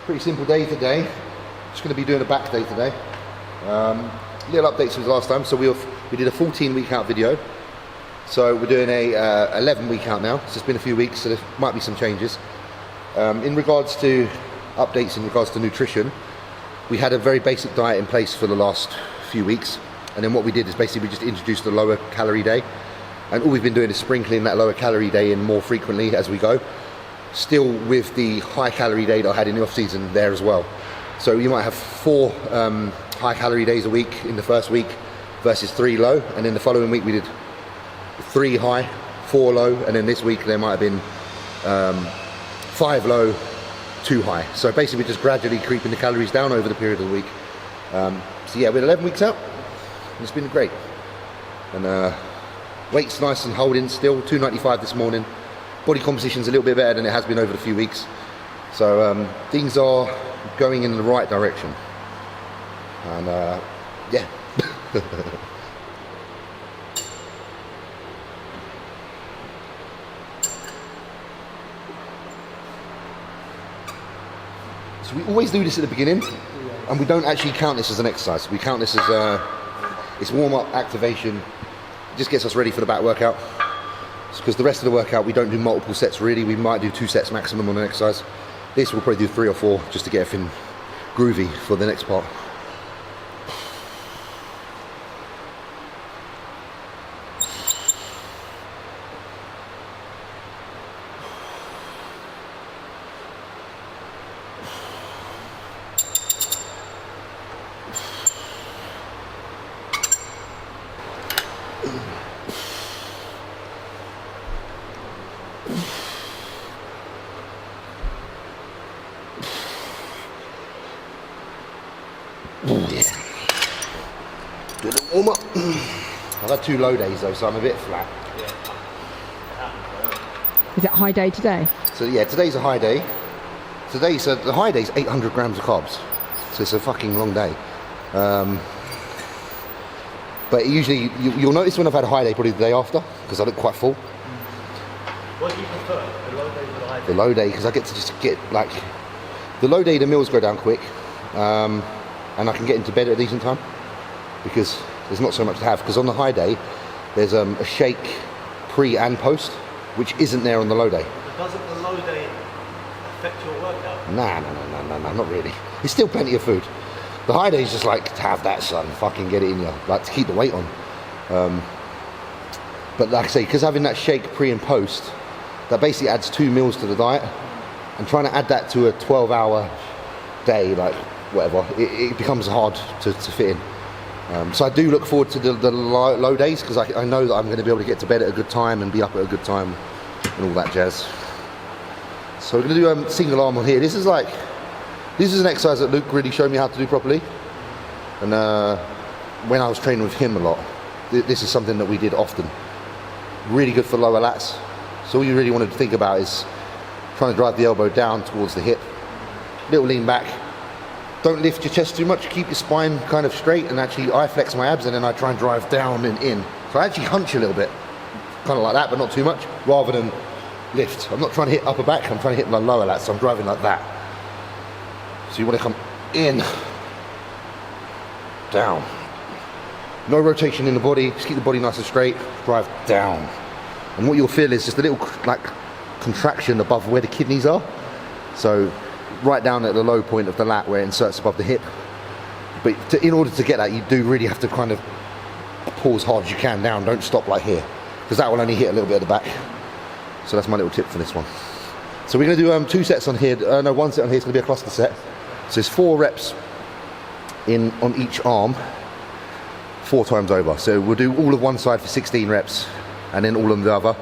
Pretty simple day today. Just going to be doing a back day today. Little updates from last time. So we did a 14 week out video. So we're doing a 11 week out now. So it's been a few weeks, so there might be some changes. In regards to updates in regards to nutrition, we had a very basic diet in place for the last few weeks, and then what we did is basically we just introduced a lower calorie day, and all we've been doing is sprinkling that lower calorie day in more frequently as we go, still with the high calorie day that I had in the off season there as well. So you might have 4 high calorie days a week in the first week versus 3 low, and then the following week we did 3 high, 4 low, and then this week there might have been 5 low, 2 high. So basically we're just gradually creeping the calories down over the period of the week. So yeah, we're 11 weeks out, and it's been great. And weight's nice and holding still, 295 this morning. Body composition's a little bit better than it has been over the few weeks. So things are going in the right direction. And yeah. So we always do this at the beginning, and we don't actually count this as an exercise. We count this as it's warm-up activation. It just gets us ready for the back workout. Because the rest of the workout we don't do multiple sets really. We might do 2 sets maximum on an exercise. This we'll probably do 3 or 4 just to get everything groovy for the next part. Yeah. Do a little warm up. I've had 2 low days though, so I'm a bit flat. Is it a high day today? So yeah, today's a high day. So the high day is 800 grams of carbs. So it's a fucking long day. But usually, you'll notice when I've had a high day, probably the day after, because I look quite full. What do you prefer, the low day or the high day? The low day, because I get to just get like, the low day the meals go down quick. And I can get into bed at a decent time because there's not so much to have. Because on the high day, there's a shake pre and post, which isn't there on the low day. But doesn't the low day affect your workout? Nah, not really. It's still plenty of food. The high day is just like, to have that, son, fucking get it in you, like to keep the weight on. But like I say, because having that shake pre and post, that basically adds 2 meals to the diet, and trying to add that to a 12-hour day, like whatever, it becomes hard to fit in. So I do look forward to the low days, because I know that I'm going to be able to get to bed at a good time and be up at a good time and all that jazz. So we're going to do single arm on here. This is an exercise that Luke really showed me how to do properly, and when I was training with him a lot, this is something that we did often. Really good for lower lats. So all you really want to think about is trying to drive the elbow down towards the hip, little lean back. Don't lift your chest too much, keep your spine kind of straight, and actually I flex my abs and then I try and drive down and in. So I actually hunch a little bit, kind of like that, but not too much, rather than lift. I'm not trying to hit upper back, I'm trying to hit my lower lats, so I'm driving like that. So you want to come in, down. No rotation in the body, just keep the body nice and straight, drive down. And what you'll feel is just a little like contraction above where the kidneys are. So right down at the low point of the lat where it inserts above the hip. But in order to get that, you do really have to kind of pull as hard as you can down. Don't stop like here, because that will only hit a little bit at the back. So that's my little tip for this one. So we're going to do 2 sets on here. No, 1 set on here. It's going to be a cluster set. So it's 4 reps on each arm, 4 times over. So we'll do all of one side for 16 reps, and then all of the other.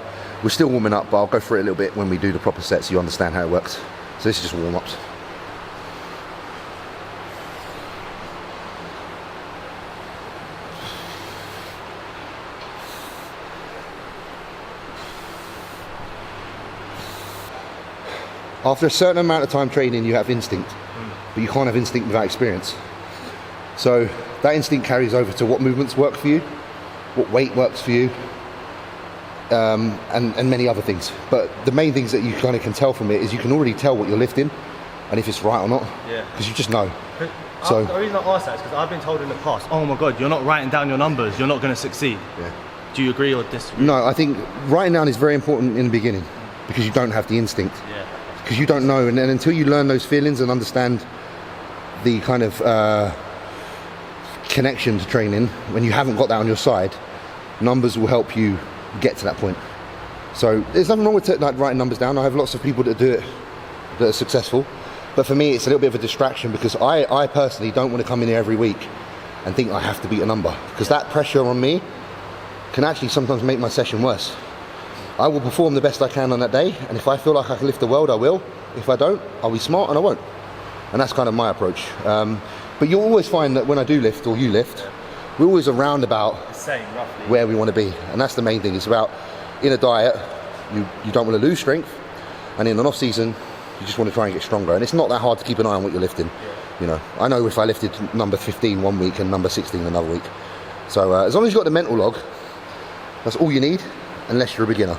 We're still warming up, but I'll go through it a little bit when we do the proper set, so you understand how it works. So this is just warm-ups. After a certain amount of time training, you have instinct, but you can't have instinct without experience. So that instinct carries over to what movements work for you, what weight works for you, and many other things. But the main things that you kind of can tell from it is you can already tell what you're lifting and if it's right or not. Yeah. Because you just know. So the reason I ask that is because I've been told in the past, oh my God, you're not writing down your numbers, you're not going to succeed. Yeah. Do you agree or disagree? No, I think writing down is very important in the beginning because you don't have the instinct. Yeah. Because you don't know, and then until you learn those feelings and understand the kind of connection to training, when you haven't got that on your side, numbers will help you get to that point. So there's nothing wrong with like writing numbers down. I have lots of people that do it that are successful, but for me it's a little bit of a distraction because I personally don't want to come in here every week and think I have to beat a number, because that pressure on me can actually sometimes make my session worse. I will perform the best I can on that day, and if I feel like I can lift the world, I will. If I don't, I'll be smart and I won't. And that's kind of my approach. But you'll always find that when I do lift, or you lift, we're always around about The same, roughly. where we want to be. And that's the main thing. It's about, in a diet, you don't want to lose strength, and in an off season, you just want to try and get stronger. And it's not that hard to keep an eye on what you're lifting. You know, I know if I lifted number 15 one week and number 16 another week. So as long as you've got the mental log, that's all you need, unless you're a beginner.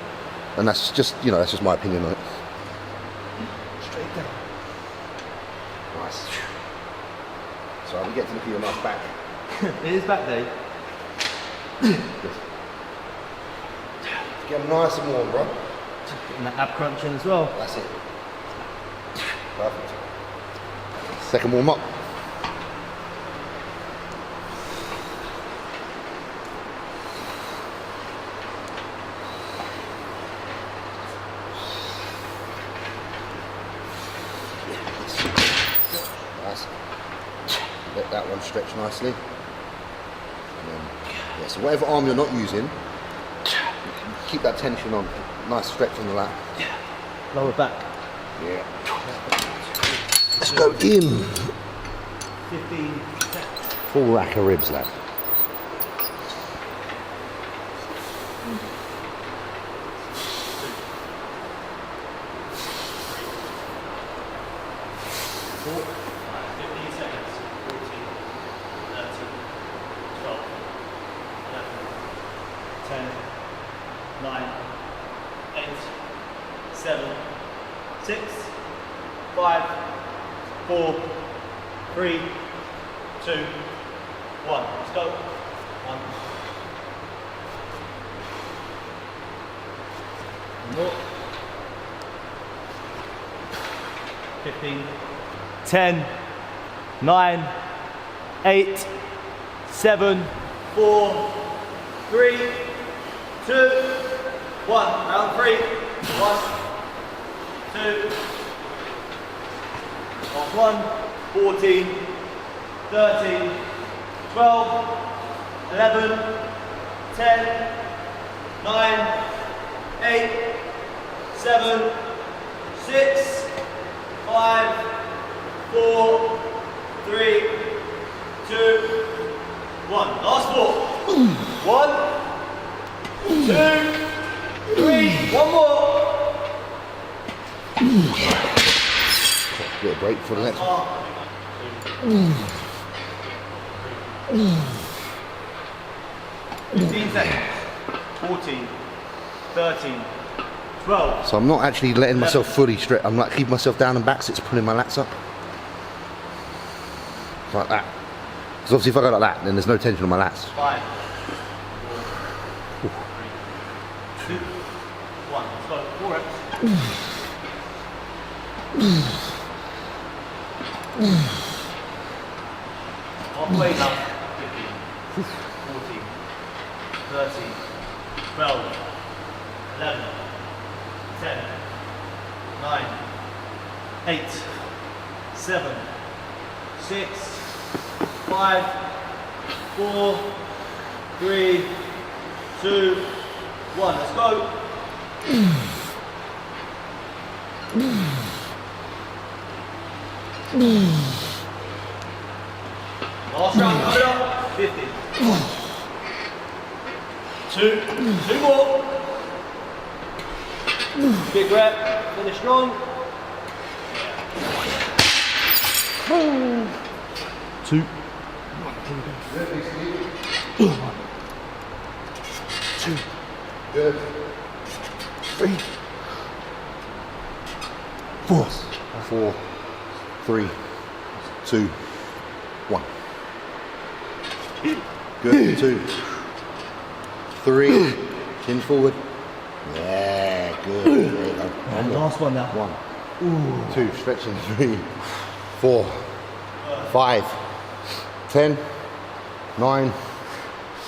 And that's just, you know, that's just my opinion on it. Straight down. Nice. So we get to look at your nice back. It is back day. Good. Get them nice and warm, bro. And the ab crunching as well. That's it. Perfect. Second warm up. Nice. Let that one stretch nicely. And then, yeah, so whatever arm you're not using, keep that tension on. Nice stretch on the lat. Lower back. Yeah. Let's go in. 15 seconds. Full rack of ribs, lad. Let's go. 1 more. 15. 10, 9, 8, 7, 4, 3, 2, 1. Round 3. 1, 2. Last one. 14, 13, 12, 11, 10, 9, 8, 7, 6, 5, 4, 3, 2, 1. Last 4. 1, 2, 3. One more. Bit of break for the next one. 15 seconds. 14, 13, 12. So I'm not actually letting myself fully stretch. I'm like keeping myself down and back, so it's pulling my lats up. Like that. Because obviously if I go like that, then there's no tension on my lats. 5, 4, 3, 2, 1. Let's go. 4 reps. Halfway up. 15, 14, 13, 12, 11, 10, 9, 8, 7, 6, 5, 4, 3, 2, 1. Let's go. Last round, coming up. 50. 2 more. Big rep, finish strong. 2. 2. Good. 3, 4, 4, 3, 2, 1. Good. 2, 3. Chin forward. Yeah, good. There you go. One more. Last one now. 1, 2, stretching. 3, 4, 5, 10, 9,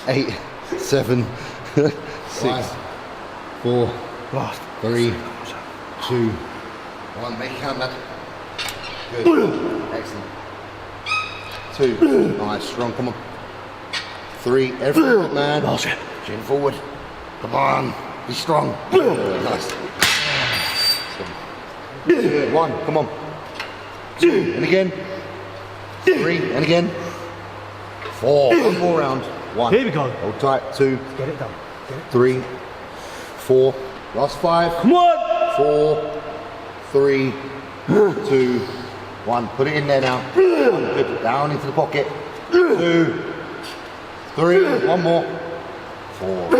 8, 7, 6, 4, Last. 3, 2, 1. Make it count, lad. Good. Excellent. 2. Nice. Strong. Come on. 3. Everything, man. Last rep. Chin forward. Come on. Be strong. Nice. Good. 1. Come on. 2. And again. 3. And again. 4. One more round. 1. Here we go. Hold tight. 2. Get it done. 3. 4. Last 5. Come on. 4, 3, 2, 1. Put it in there now. 1. Good. Down into the pocket. 2, 3. One more. 4.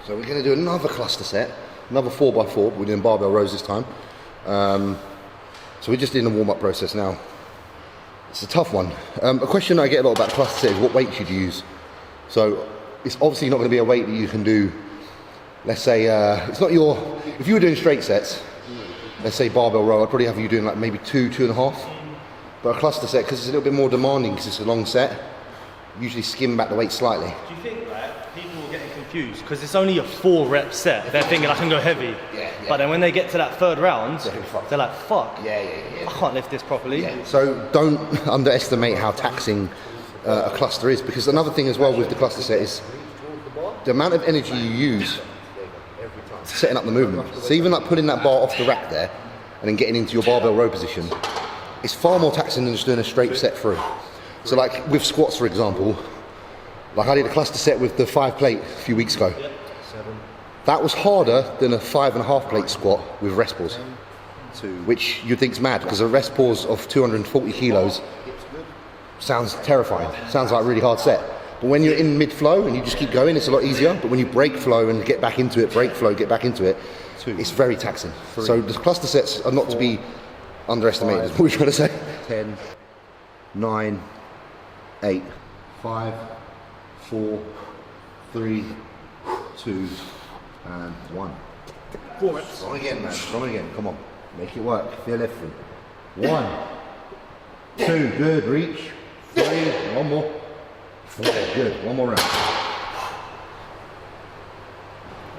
So we're going to do another cluster set, another 4x4. We're doing barbell rows this time. So we're just in the warm-up process now. It's a tough one. A question I get a lot about cluster set is what weight should you use? So it's obviously not going to be a weight that you can do. Let's say it's not your. If you were doing straight sets, let's say barbell row, I'd probably have you doing like maybe 2, 2.5. But a cluster set, because it's a little bit more demanding because it's a long set, usually skim back the weight slightly. Do you think, right, people are getting confused because it's only a 4-rep set. They're thinking I can go heavy. Yeah. But then when they get to that 3rd round, fucked. they're like, fuck. Yeah. I can't lift this properly. Yeah. So don't underestimate how taxing a cluster is, because another thing as well with the cluster set is the amount of energy you use setting up the movement. So even like putting that bar off the rack there and then getting into your barbell row position, it's far more taxing than just doing a straight set through. So like with squats, for example, like I did a cluster set with the 5 plate a few weeks ago. That was harder than a 5.5 plate squat with rest pause, which you'd think's mad because a rest pause of 240 kilos sounds terrifying. Sounds like a really hard set. But when you're in mid-flow and you just keep going, it's a lot easier. But when you break flow and get back into it, break flow, get back into it, it's very taxing. So the cluster sets are not to be underestimated, is what we're trying to say. 10, 9, 8, 5, 4, 3, 2, and 1. 4 reps. Strong again, man. Strong again. Come on. Make it work. Feel everything. 1, 2. Good. Reach. 3. One more. 4. Good. One more round.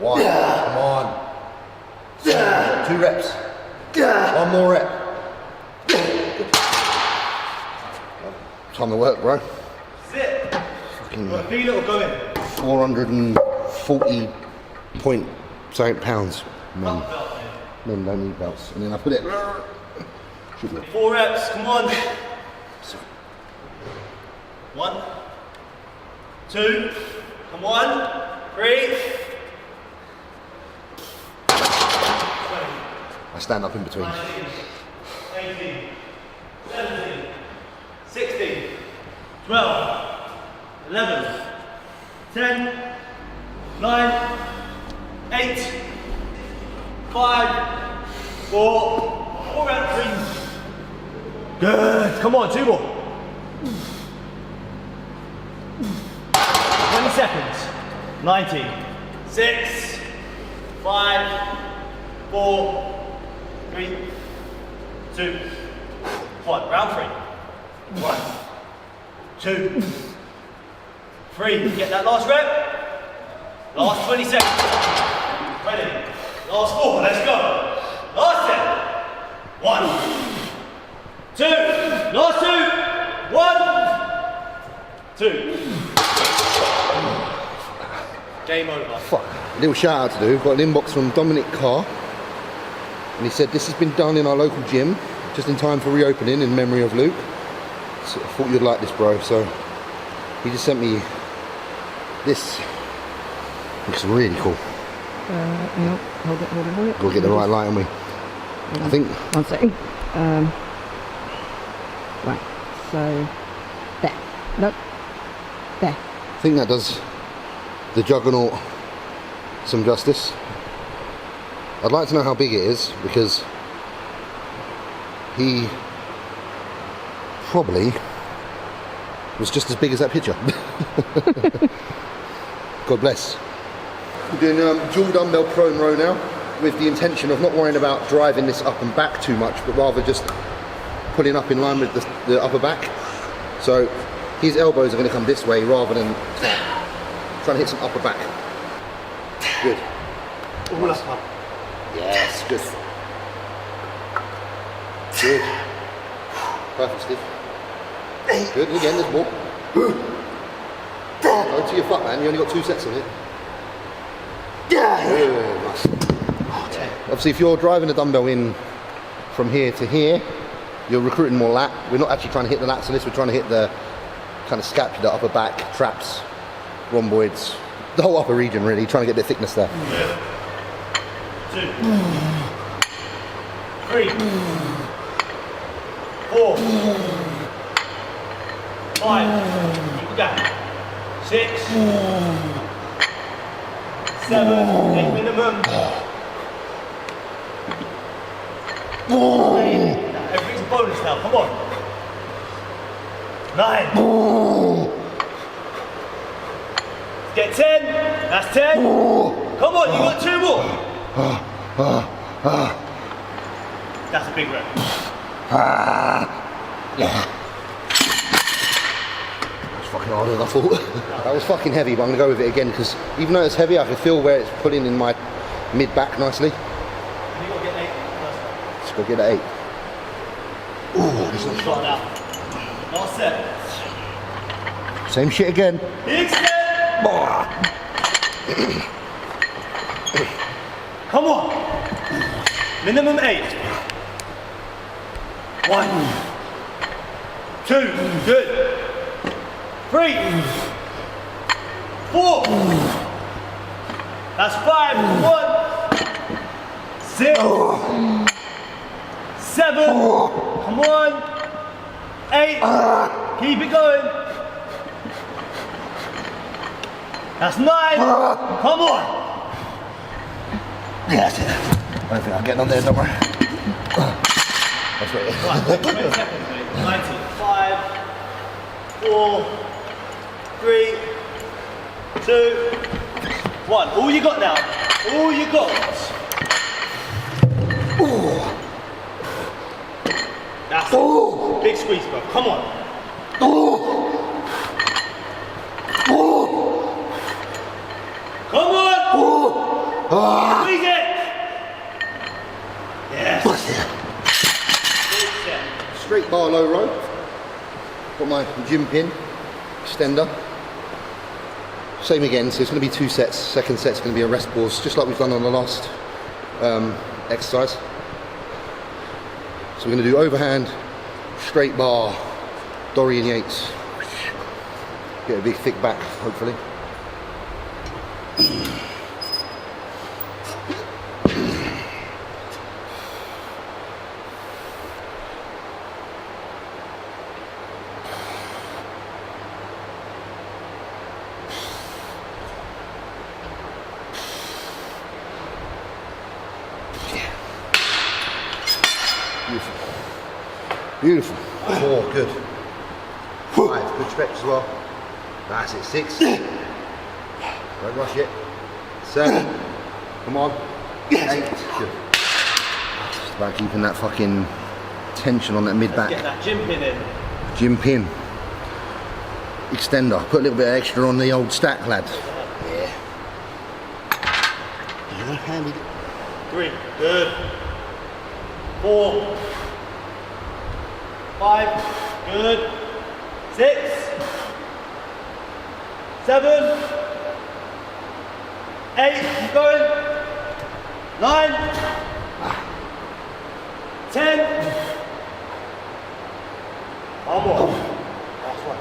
1. Come on. 2 reps. 1 more rep. Time to work, bro. Sit. Fucking Feel it or go in. 440 point something pounds. Men don't need belts. And then I put it. 4 reps. Come on. 1, 2. Come on. 3. I stand up in between. 19, 18, 17, 16, 12, 11, 10, 9, 8, 5, 4, 4 reps. Good. Come on, 2 more. 20 seconds. 19, 6, 5, 4, 3, 2, 1. Round 3. 1, 2, 3. Get that last rep. Last 20 seconds. Ready. Last 4. Let's go. Last 10. 1, 2. Last 2. 1, 2. Game over. Fuck. Little shout out to do. Got an inbox from Dominic Carr. And he said this has been done in our local gym, just in time for reopening in memory of Luke. So I thought you'd like this, bro. So he just sent me this. Looks really cool. No, hold it. Gotta get the right light on me. I think. 1 second. Right, so there. Look. There. I think that does the juggernaut some justice. I'd like to know how big it is, because he probably was just as big as that picture. God bless. We're doing dual dumbbell prone row now, with the intention of not worrying about driving this up and back too much, but rather just pulling up in line with the upper back. So his elbows are going to come this way rather than trying to hit some upper back. Good. All up. Yes, good. Good. Perfect, Steve. Good, and again, there's more. Go to your foot, man. You only got 2 sets of it. Good, nice. Obviously, if you're driving the dumbbell in from here to here, you're recruiting more lat. We're not actually trying to hit the lats on this, we're trying to hit the kind of scapula, upper back, traps, rhomboids, the whole upper region really, trying to get a bit of thickness there. 2, 3, 4, 5, keep it going. 6, 7, 8 minimum. Everything's a bonus now, come on. 9. Get 10, that's 10. Come on, you got 2 more. That's a big rep. That's fucking harder than I thought. That was fucking heavy, but I'm going to go with it again, because even though it's heavy, I can feel where it's pulling in my mid-back nicely. And you got to get 8 first. Just go get an 8. Ooh, this one's Start out. Last set. same shit again. Big set. Come on. Minimum 8. 1, 2, good. 3, 4. That's 5. 1, 6, 7. Come on. 8. Keep it going. That's 9. Come on. Yeah, that's it. I don't think I'm getting on there, don't worry. That's right. Right, 20 seconds, mate. 90. 5, 4, 3, 2, 1. All you got now. All you got. That's it. Big squeeze, bro. Come on. Come on. Squeeze it. Yes. Big set. Straight bar low row. Got my gym pin, extender. Same again, so it's going to be 2 sets. Second set's going to be a rest pause, just like we've done on the last exercise. So we're going to do overhand, straight bar, Dorian Yates. Get a big thick back, hopefully. Beautiful. 4, good. 5, good stretch as well. That's it. 6. Don't rush it. 7. Come on. 8. Good. Just about keeping that fucking tension on that mid back. Get that gym pin in. Gym pin. Extender. Put a little bit extra on the old stack, lad. Yeah. 3, good. 4, 5, good. 6, 7, 8, keep going. 9, 10. One more. Last one.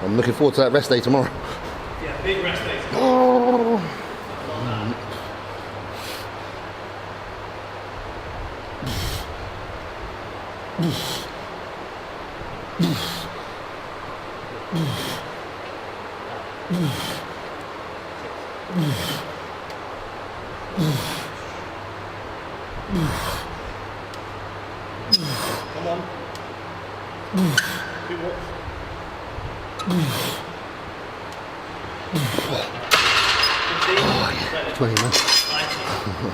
I'm looking forward to that rest day tomorrow. Yeah, big rest day. Oh. Come on. 2 more. 15, 20, man. 19,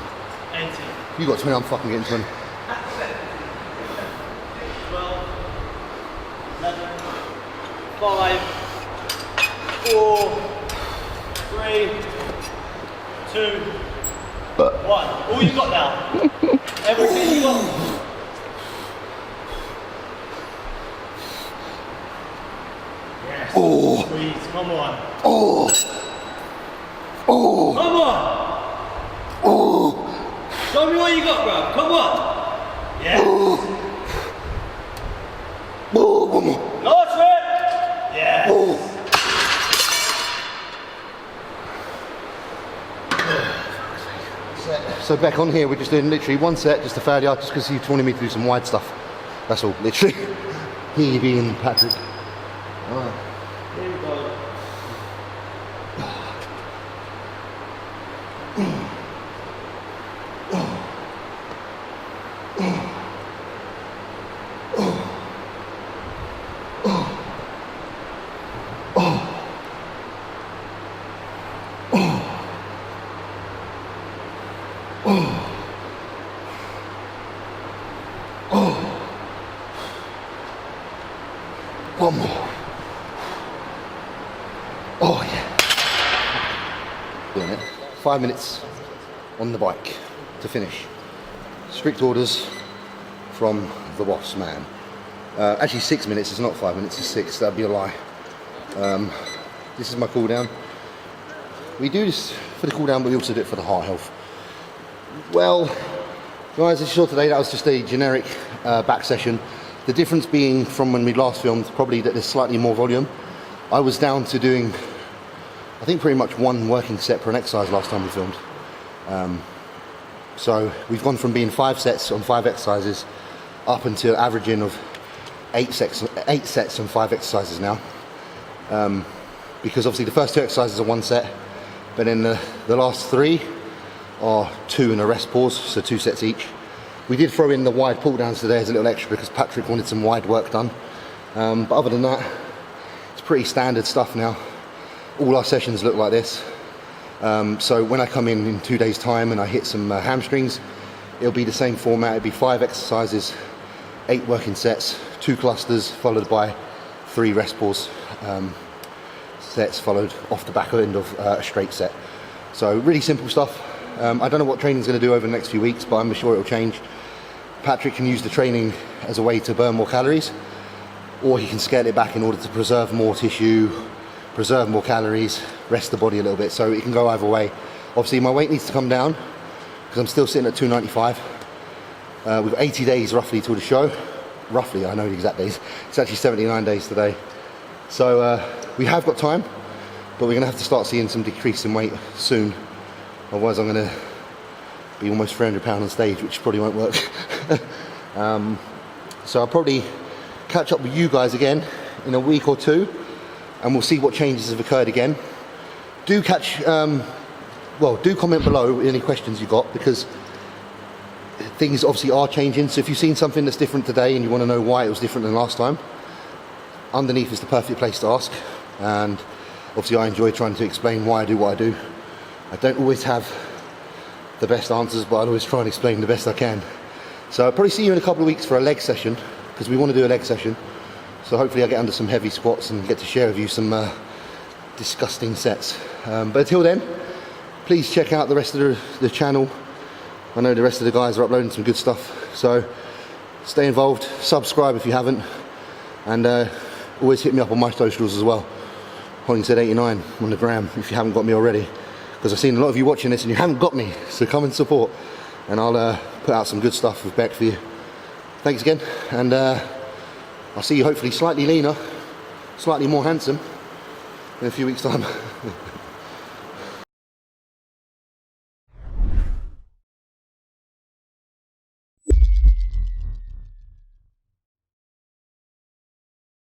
18, You got 20, I'm fucking getting 20. 12, 11, 5, 4, 3, 2, 1. All you got now. Everything you got. Yes. Oh. Squeeze. Come on. Oh. Oh. Come on. Oh. Show me what you got, bro. Come on. Yes. Oh. One more. Last rep. Yes. Oh. So back on here, we're just doing literally one set, just a failure, just because you wanted me to do some wide stuff. That's all, literally. He being Patrick. Alright. Here we go. One more. Oh yeah. Doing it. 5 minutes on the bike to finish. Strict orders from the boss man. Actually 6 minutes, it's not 5 minutes, it's 6, that'd be a lie. This is my cool down. We do this for the cool down, but we also do it for the heart health. Well, guys, as you saw today, that was just a generic back session. The difference being from when we last filmed, probably that there's slightly more volume. I was down to doing, I think pretty much one working set per an exercise last time we filmed. So we've gone from being 5 sets on 5 exercises up until averaging of 8 sets on 5 exercises now. Because obviously the first 2 exercises are 1 set, but then the last 3 are 2 and a rest pause, so 2 sets each. We did throw in the wide pull downs today as a little extra because Patrick wanted some wide work done. But other than that, it's pretty standard stuff now. All our sessions look like this. So when I come in 2 days' time and I hit some hamstrings, it'll be the same format. It'll be 5 exercises, 8 working sets, 2 clusters, followed by 3 rest pause sets, followed off the back end of a straight set. So really simple stuff. I don't know what training's going to do over the next few weeks, but I'm sure it'll change. Patrick can use the training as a way to burn more calories, or he can scale it back in order to preserve more tissue, preserve more calories, rest the body a little bit, so it can go either way. Obviously my weight needs to come down because I'm still sitting at 295. We've got 80 days roughly till the show. Roughly, I know the exact days. It's actually 79 days today. So we have got time, but we're going to have to start seeing some decrease in weight soon. Otherwise I'm going to be almost 300 pounds on stage, which probably won't work. So I'll probably catch up with you guys again in a week or 2, and we'll see what changes have occurred again. Do do comment below any questions you got, because things obviously are changing. So if you've seen something that's different today and you want to know why it was different than last time, underneath is the perfect place to ask. And obviously I enjoy trying to explain why I do what I do. I don't always have the best answers, but I'll always try and explain the best I can. So I'll probably see you in a couple of weeks for a leg session, because we want to do a leg session. So hopefully I get under some heavy squats and get to share with you some disgusting sets. But until then, please check out the rest of the channel. I know the rest of the guys are uploading some good stuff. So stay involved, subscribe if you haven't, and always hit me up on my socials as well. Hollingshead 89 on the gram if you haven't got me already, because I've seen a lot of you watching this and you haven't got me, so come and support, and I'll put out some good stuff with Beck for you. Thanks again, and I'll see you hopefully slightly leaner, slightly more handsome in a few weeks' time.